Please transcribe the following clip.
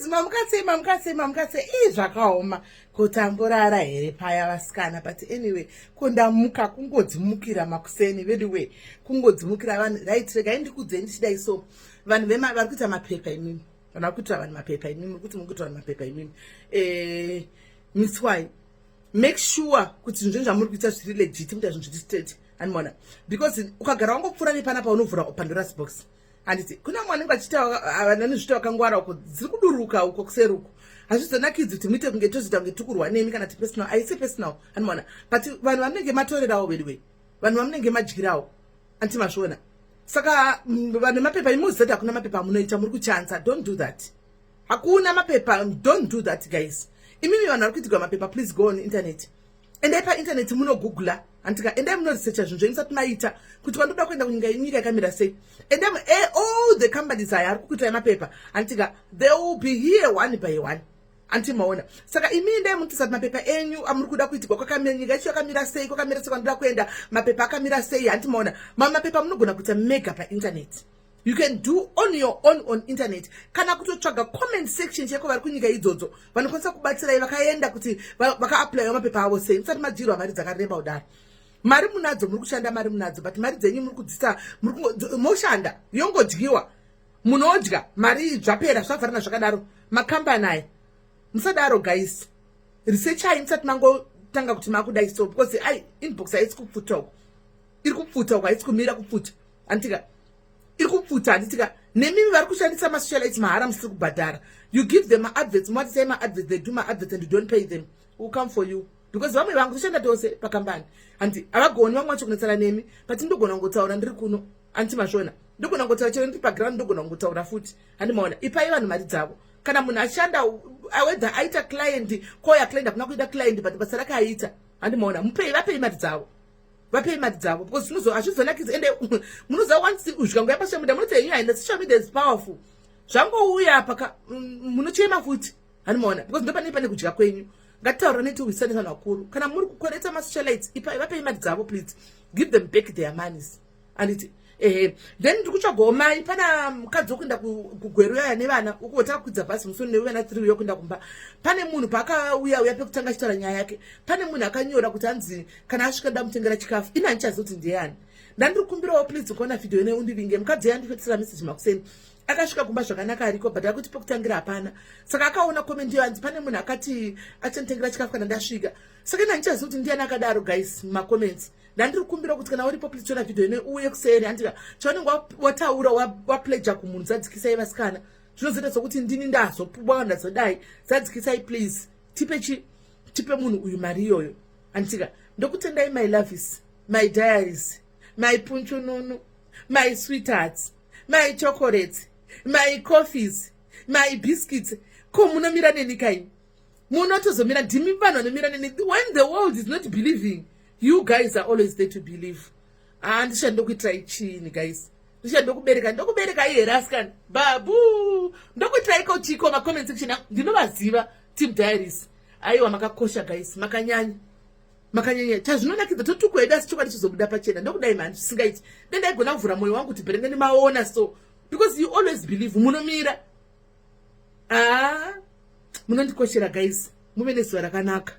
guys, mamukatse zvakaoma kutamburara here paya vasikana. But anyway, kundamuka kungodzimukira makuseni anyway, kungodzimukira vanhu. Right, regai ndikudzeni chidai so vanhu vari kuita mapepa imimi, vanhu vari kuita vanhu mapepa imimi, kuti mukuita vanhu mapepa imimi. Miss Y, make sure kuti zvinhu zvamuri kuita zviri legit, muita zvinhu zviri straight. Anmona, because ukagara wangopfuura nepanapa unovhura Pandora's box. Handiti kuna mwana ngachita vanani zvito vakangwara uko dziri kuduruka uko kuseruko. Hazvizonakidzi kuti muite kunge tozita kunge tukurwa nemi kana personal. Aisi personal. Anmona, but vanhu vanenge matorerawo bedwe. Vanhu vanenge madyirawo. Anti mashona. Saka vanhu mapepa imuzeta kuna mapepa munoita muri kuchanza. Don't do that. Hakuna mapepa, don't do that guys. Imimi vanhu vari kuitirwa mapepa, please go on internet. Endai pa internet muno Google antika endai muno research zvinhu zvemusati maita kuti vandoda kuenda kunyika yenyika yakamira sei. Endai all the companies are kukuita mapepa antika they will be here one by one. Anti maona. Saka imi endai mutisati mapepa enyu amuri kuda kuitirwa kwakamira nyika yacho yakamira sei, kwakamira sei kwanoda kuenda mapepa akamira sei. Anti maona. Mapepa munogona kuita mega pa internet. You can do on your own on internet. Kana kutotsvaga comment section cheko vari kunyika idzodzo. Vanokwanisa kubatsirai vakaenda kuti vaka-apply mapepa avo sei. Musati madyirwa mari dzakareba kudaro. Mari munadzo muri kushanda mari munadzo, but mari dzenyu muri kudzisa moshanda yongodyiwa. Munodya mari zvapera zvavarana zvakadaro. Makambani aya. Musadaro guys. Research hai musati mangotanga kuti makudai so because inbox haisi kupfuta uko. Iri kupfuta uko haisi kumira kupfuta. Antika irikupfuta nditika nemimi vari kushandisa masocialites mahara musiri kubhadhara. You give them adverts, what say my adverts, they do my adverts and you don't pay them. Who come for you? Because vamwe vangu toshanda tose pakambani. Anti avagoni vamwe vacho kunetsana nemi, but ndogona kungotaura ndiri kuno. Anti mashona. Ndogona kungotaura chero ndiri paground ndogona kungotaura futi. Handi maona ipai vanhu mari dzavo. Kana munhu ashanda whether aita client koya client akuna kuita client but basa rake aita. Handi maona mupei vapei mari dzavo. Vapei mari dzavo because hazvizonakidzi ende munoza wansi uzvikangoya pasocial media munoti hey the social media is powerful. Zvangouya paka munochema futi. Hanimaona because ndopane pane kudya kwenyu. Ngatitaura netiwisane vanhu vakuru. Kana muri kukwereta masocialites vapei mari dzavo please. Give them back their monies. And then ndikuchagoma pana mukadzi wokuenda kugweruya nevana ukotaka kudzidza basi musoni nevana 3 yokuenda kumba. Pane munhu paakauya pekutanga achitaura nyaya yake. Pane munhu akanyora kuti anzi kana asvika ndamutengera chikafu ina ndichazoti ndiani. Ndandiri kumbirawo please kuona video ine undivinge. Mukadzi yandifetisira message makuseni akasvika kumba zvakanaka ariko but akuti pekutangira hapana. Saka akaona comment yanzi pane munhu akati achanditengera chikafu kana ndasvika. Saka ina ndichazoti ndiani akadaro guys ma-comments. Ndandiri kumbira kuti kana uripo please chona video ine uye kuseri andika chaunenge wataura wapledger kumunhu zadzikisai vasikana. Zvinozoita sokuti ndini ndazopubwa ndazodai zadzikisai please tipe munhu uyu mari iyoyo. Andika ndokutendai my loves, my diaries, my punchununu, my sweethearts, my chocolates, my coffees, my biscuits. Ko munomira neni kai? Munotozomira ndimi vanhu vanomira neni when the world is not believing. You guys are always there to believe. And ndochandokutrai chini guys. Ndokubereka here askani. Babu. Ndokutrai kochiko ma comment section. Ndinovaziva team diaries. Aiwa makakosha guys. Makanyanya. Chazvinonakidza totukueda sichokwadi chizobuda pachena. Ndokudai man singaiti. Ndaigona kuvhura moyo wangu kuti berenge maona so because you always believe munomira. Munondikoshera guys. Muve nezuva rakanaka.